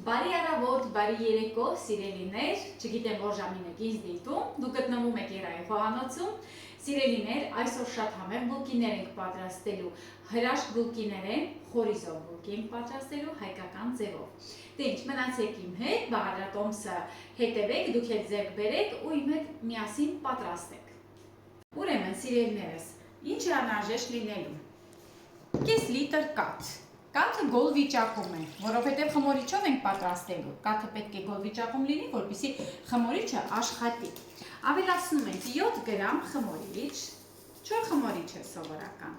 Բարի առավոտ, բարի երեկո, սիրելիներ, չգիտեմ որ ժամին եք ինձ դիտում, դուք գտնվում եք Երայի խոհանոցում, սիրելիներ, այսօր շատ համեղ բուլկիներ ենք պատրաստելու, հրաշք բուլկիներ են, խորիզով բուլկի ենք պատրաստելու հայկական ձևով։ Դե ինչ, մնացեք իմ հետ, բաղադրատոմսը հետևեք, դուք հետ ձեռք բերեք ու իմ հետ միասին պատրաստեք։ Ուրեմն, սիրելիներս, ինչ է անհրաժեշտ լինելու։ Կես լիտր կաթ։ Կաթը գոլ վիճակում է, որովհետև խմորիչով ենք պատրաստելու։ Կաթը պետք է գոլ վիճակում լինի, որպեսզի խմորիչը աշխատի։ Ավելացնում ենք 7 գրամ խմորիչ, չոր խմորիչ է սովորական։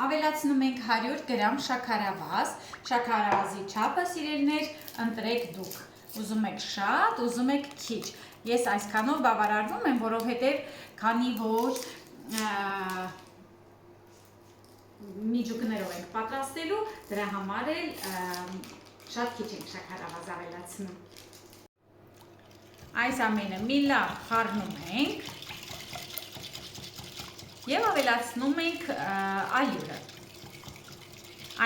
Ավելացնում ենք 100 գրամ շաքարավազ, շաքարավազի չափը սիրելիներ ընտրեք դուք։ Ուզում եք շատ, ուզում եք քիչ։ Ես այսքանով բավարարվում եմ, որովհետև քանի որ միջուկներով ենք պատրաստելու, դրա համար էլ շատ քիչ ենք շաքարավազ ավելացնում։ Այս ամենը մի լավ խառնում ենք և ավելացնում ենք ալյուրը։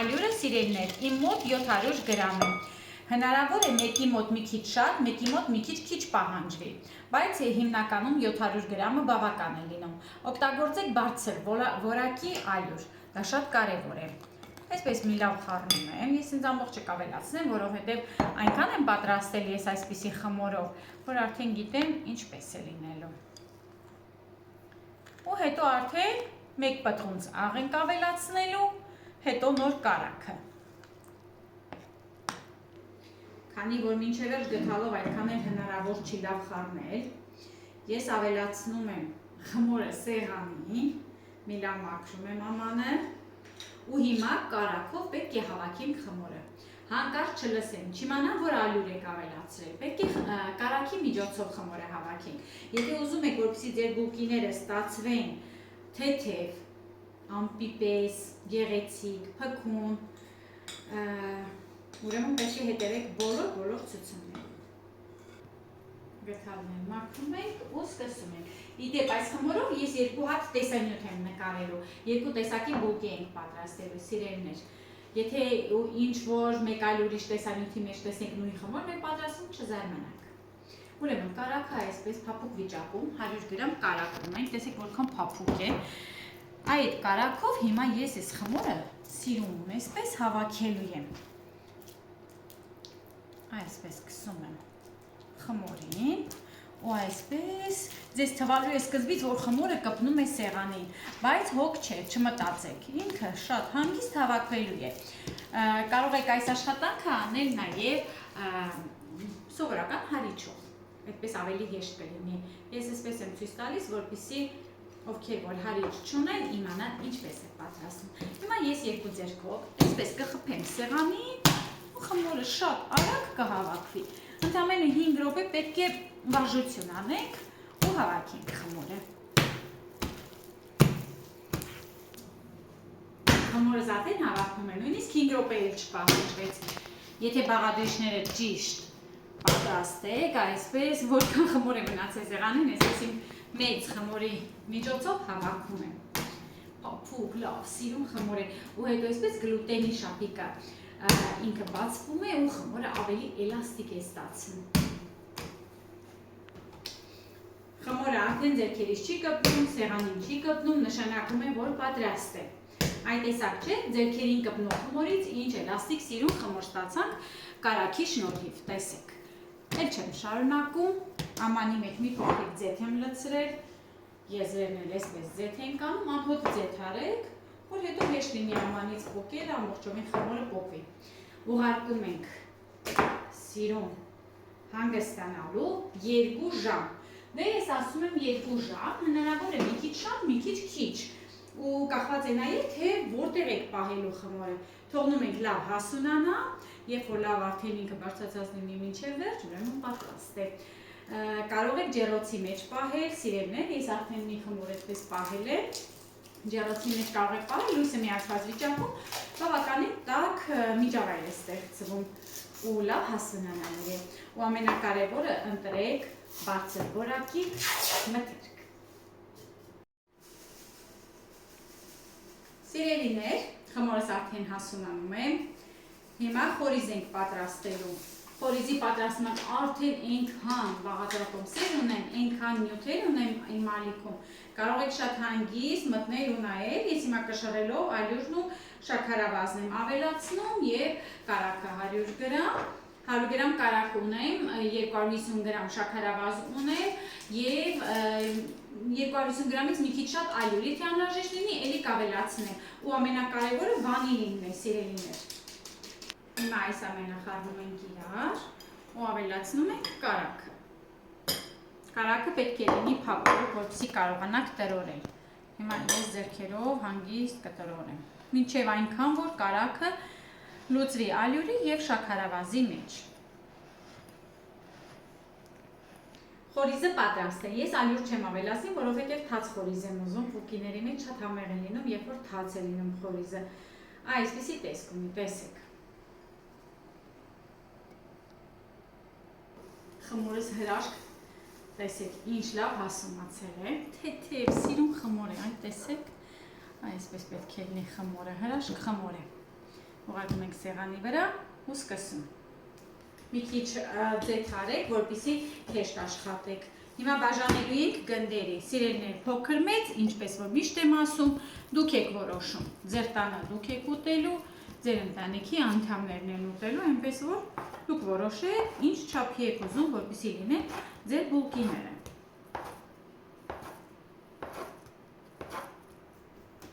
Ալյուրը սիրելիներ իմ մոտ 700 գրամ է։ Հնարավոր է մեկի մոտ մի քիչ շատ, մեկի մոտ մի քիչ պահանջվի, բայց հիմնականում 700 գրամը բավական է լինում։ Օգտագործեք բարձր որակի ալյուր, դա շատ կարևոր է։ Այսպես մի լավ խառնում եմ, ես ինձ ամբողջը կավելացնեմ, որովհետև այնքան եմ պատրաստել ես այսպիսի խմորով, որ արդեն գիտեմ ինչպես է լինելու։ Ու հետո արդեն մեկ պտղունց աղ ենք ավելացնելու, հետո նոր կարագը։ Քանի որ մինչև վերջ գթալով այդքան էլ հնարավոր չի լավ խառնել, ես ավելացնում եմ խմորը սեղանին, մի լավ մաքրում եմ ամանը ու հիմա կարագով պետք է հավաքենք խմորը։ Հանկարծ չլսեմ, չիմանամ, որ ալյուր եք ավելացրել, պետք է կարագի միջոցով խմորը հավաքենք։ Եթե ուզում եք, որպեսզի ձեր բուլկիները ստացվեն թեթև, ամպիպես, գեղեցիկ, փքուն, ուրեմն պետք է հետևեք բոլոր ցուցումներին։ Գթալն եմ մաքրում ենք ու սկսում ենք։ Իդեպ այս խմորով ես երկու հատ տեսանյութ եմ նկարելու, երկու տեսակի բուլկի ենք պատրաստելու, սիրելիներ։ Եթե ինչ որ մեկ այլ ուրիշ տեսանյութի մեջ տեսնենք նույն խմորն է պատրաստում, չզարմանաք։ Ուրեմն կարագը այսպես փափուկ վիճակում 100 գրամ կարագ ունենք, տեսեք որքան փափուկ է։ Այդ կարագով հիմա ես այս խմորը սիրում այսպես հավաքելու եմ։ Այսպես կսում եմ խմորին ու այսպես ձեզ թվալու է սկզբից, որ խմորը կպնում է սեղանին, բայց հոգ չէ, չմտածեք, ինքը շատ հանգիստ հավաքվելու է։ Կարող եք այս աշխատանքը անել նաև սովորական հարիչով, այդպես ավելի հեշտ կլինի։ Ես այսպես եմ ցույց տալիս, որպեսզի ովքեր որ հարիչ չունեն, իմանան ինչպես է պատրաստում։ Հիմա ես երկու ձեռքով այսպես կխփեմ սեղանին ու խմորը շատ արագ կհավաքվի։ Ընդամենը 5 րոպե պետք է վարժություն անենք ու հավաքենք խմորը։ Խմորը արդեն հավաքվում է, նույնիսկ 5 րոպե էլ չպահանջվեց։ Եթե բաղադրիչները ճիշտ պատրաստեք, այսպես որքան խմոր է մնացել սեղանին, ես իմ մեծ խմորի միջոցով հավաքում եմ։ Փափուկ, լավ, սիրուն խմոր է ու հետո այսպես գլուտենի շապիկը ինքը բացվում է ու խմորը ավելի էլաստիկ է ստացվում։ Խմորը արդեն ձեռքերից չի կպնում, սեղանին չի կպնում, նշանակում է, որ պատրաստ է։ Այդ տեսակ չէ, ձեռքերին կպնող խմորից ինչ էլաստիկ սիրուն խմոր ստացանք կարագի շնորհիվ, տեսեք։ Էլ չեմ շարունակում, ամանի մեջ մի փոքրիկ ձեթ եմ լցրել, եզրերն էլ այսպես ձեթ ենք անում, անհոտ ձեթ արեք, որ հետո հեշտ լինի ամանից պոկել, ամբողջովին խմորը պոկվի։ Ուղարկում ենք սիրուն հանգստանալու 2 ժամ։ Դե ես ասում եմ 2 ժամ, հնարավոր է մի քիչ շատ, մի քիչ քիչ։ Ու կախված է նաև թե որտեղ եք պահելու խմորը։ Թողնում ենք լավ հասունանա, երբ որ լավ արդեն ինքը բարձրացած լինի մինչև վերջ, ուրեմն պատրաստ է։ Կարող եք ջեռոցի մեջ պահել, սիրելիներ, ես արդեն մի խմոր այդպես պահել եմ։ Ջեռոցի մեջ կարող եք պահել, լույսը միացված վիճակում, բավականին տաք միջավայր է ստեղծվում ու լավ հասունանալու է։ Ու ամենակարևորը ընտրեք բարձր որակի մթերք։ Սիրելիներ, խմորս արդեն հասունանում եմ, Հիմա խորիզ ենք պատրաստելու։ Խորիզի պատրաստման արդեն այնքան բաղադրատոմսեր ունեմ, այնքան նյութեր ունեմ իմ ալիքում։ Կարող եք շատ հանգիստ մտնել ու նայել, ես հիմա կշռելով ալյուրն ու շաքարավազն եմ ավելացնում եւ կարագը 100 գրամ, 100 գրամ կարագ ունեմ, 250 գրամ շաքարավազ ունեմ եւ 250 գրամից մի քիչ շատ ալյուր, եթե անհրաժեշտ լինի, ելիք ավելացնեմ։ Ու ամենակարևորը վանիլինն է, սիրելիներ։ Հիմա այս ամենը խառնում ենք իրար ու ավելացնում ենք կարագը։ Կարագը պետք է լինի փափուկ, որպեսզի կարողանաք տրորել։ Հիմա ես ձեռքերով հանգիստ կտրորեմ։ Մինչև այնքան, որ կարագը լուծվի ալյուրի եւ շաքարավազի մեջ։ Խորիզը պատրաստ է։ Ես ալյուր չեմ ավելացնի, որովհետև թաց խորիզ եմ ուզում, փուկիների մեջ շատ համեղ է լինում, երբ որ թաց է լինում խորիզը։ Այսպիսի տեսք ունի, տեսեք։ Խմորս հրաշք, տեսեք, ինչ լավ հասունացել է, թեթև, սիրուն խմոր է, այն տեսեք, այսպես պետք է լինի խմորը, հրաշք խմոր է։ Ուղարկում ենք սեղանի վրա ու սկսում։ Մի քիչ ձեթ արեք, որպեսզի հեշտ աշխատեք։ Հիմա բաժանելու ենք գնդերի, սիրելիներ, փոքր մեծ, ինչպես որ միշտ եմ ասում, դուք եք որոշում։ Ձեր տանը դուք եք ուտելու, ձեր ընտանիքի անդամներն են ուտելու, այնպես որ դուք որոշեք, ինչ չափի եք ուզում, որպեսզի լինեն ձեր բուլկիները։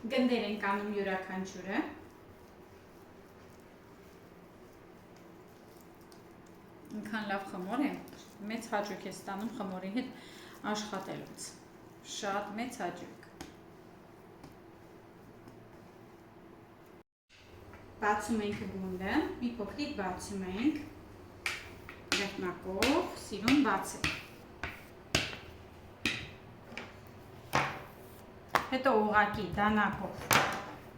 Գնդեր ենք անում յուրաքանչյուրը։ Ինքան լավ խմոր է, մեծ հաճույք է ստանում խմորի հետ աշխատելուց, շատ մեծ հաճույք։ Բացում ենք գունդը, մի փոքրիկ բացում ենք, վերջնակով, սիրուն բացեք։ Հետո ուղղակի դանակով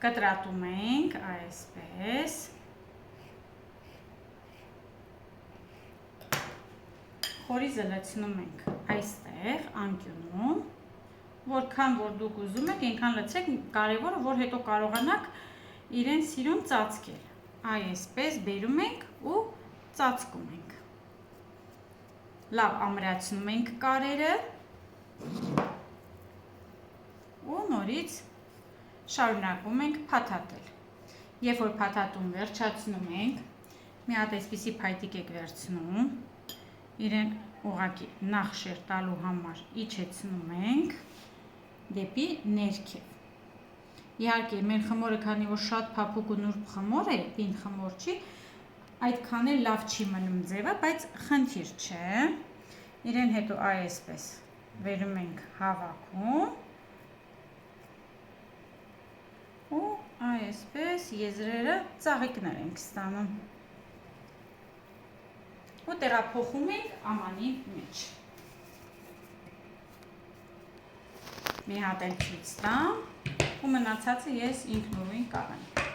կտրատում ենք, այսպես։ Խորիզը լցնում ենք այստեղ, անկյունում, որքան որ դուք ուզում եք, այնքան լցեք, կարևորը, որ հետո կարողանաք իրեն սիրուն ծածկել։ Այսպես բերում ենք ու ծածկում ենք։ Լավ ամրացնում ենք կարերը ու նորից շարունակում ենք փաթաթել։ Երբ որ փաթաթում վերջացնում ենք, մի հատ այսպիսի փայտիկ եք վերցնում, իրեն ուղղակի նախ շեր տալու համար իջեցնում ենք դեպի ներքև։ Իհարկե, մեր խմորը քանի որ շատ փափուկ ու նուրբ խմոր է, պինդ խմոր չի, այդքան էլ լավ չի մնում ձևը, բայց խնդիր չէ։ Իրեն հետո այսպես վերում ենք հավաքում ու այսպես եզրերը ծաղիկներ ենք ստանում։ Ու տեղափոխում ենք ամանի մեջ։ Մի հատ էլ ցույց տամ ու մնացածը ես ինքնուրույն կանեմ։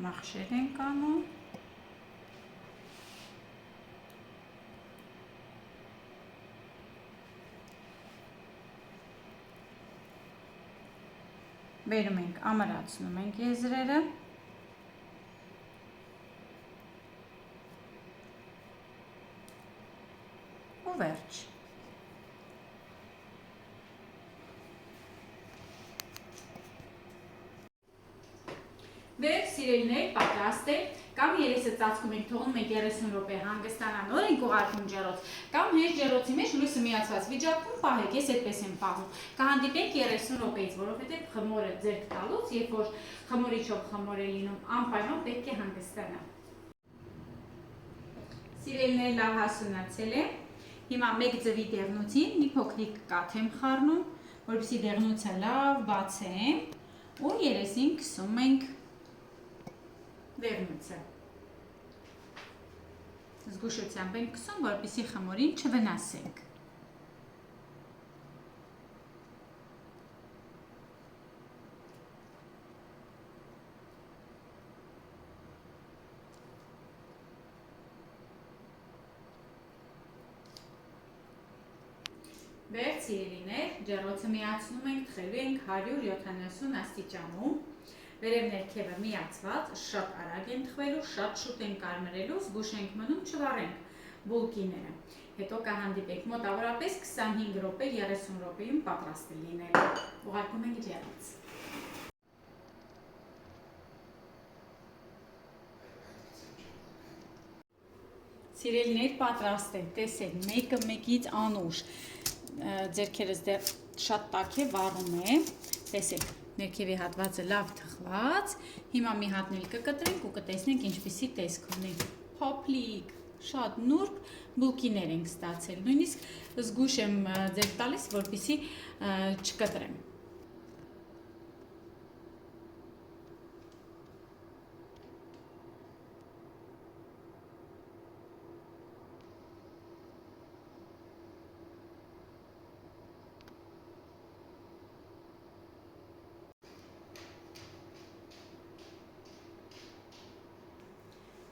Նախշեր ենք անում։ Բերում ենք, ամրացնում ենք եզրերը։ Ու վերջ։ Վերջ սիրելիներ, պատրաստ է, կամ երեսը ծածկում ենք, թողնում ենք 30 րոպե հանգստանան, նոր ենք ուղարկում ջեռոց, կամ հեշտ ջեռոցի մեջ լույսը միացված վիճակում պահեք, ես այդպես եմ պահում։ Կհանդիպենք 30 րոպեից, որովհետև խմորը ձեռք տալուց, երբ որ խմորիչով խմոր է լինում, անպայման պետք է հանգստանա։ Սիրելիներ, լավ հասունացել է։ Հիմա մեկ ձվի դեղնուցին մի փոքրիկ կաթ եմ խառնում, որպեսզի դեղնուցը լավ բացեմ ու երեսին քսում ենք դեղնուցը։ Զգուշությամբ ենք քսում, որպեսզի խմորին չվնասենք։ Վերջ սիրելիներ, ջեռոցը միացնում ենք, թխելու ենք 170 աստիճանում, վերև ներքևը միացված, շատ արագ են թխվելու, շատ շուտ են կարմրելու, զգուշ ենք մնում, չվառենք բուլկիները։ Հետո կհանդիպենք մոտավորապես 25 րոպե, 30 րոպեում պատրաստ է լինելու։ Ուղարկում ենք ջեռոց։ Սիրելիներ, պատրաստ է, տեսեք, մեկը մեկից անուշ, ձեռքերս դեռ շատ տաք է, վառում է, տեսեք, ներքևի հատվածը լավ թխված, հիմա մի հատն էլ կկտրենք ու կտեսնենք ինչպիսի տեսք ունի, փոփլիկ, շատ նուրբ բուլկիներ ենք ստացել, նույնիսկ զգուշ եմ ձեռք տալիս, որպեսզի չկտրեմ։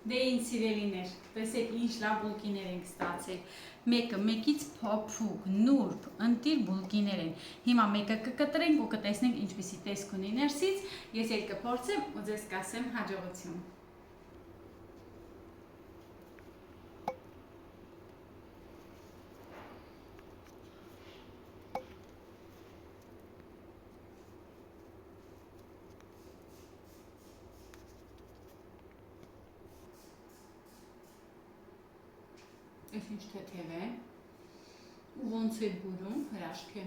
Դե ինձ սիրելիներ, տեսեք ինչ լավ բուլկիներ ենք ստացել, մեկը մեկից փոփուկ, նուրբ, ընտիր բուլկիներ են, հիմա մեկը կկտրենք ու կտեսնենք ինչպիսի տեսք ունի ներսից, ես էլ կփորձեմ ու ձեզ կասեմ հաջողություն։ Այս ինչ թեթև է, ու ոնց է բուրում, հրաշք է։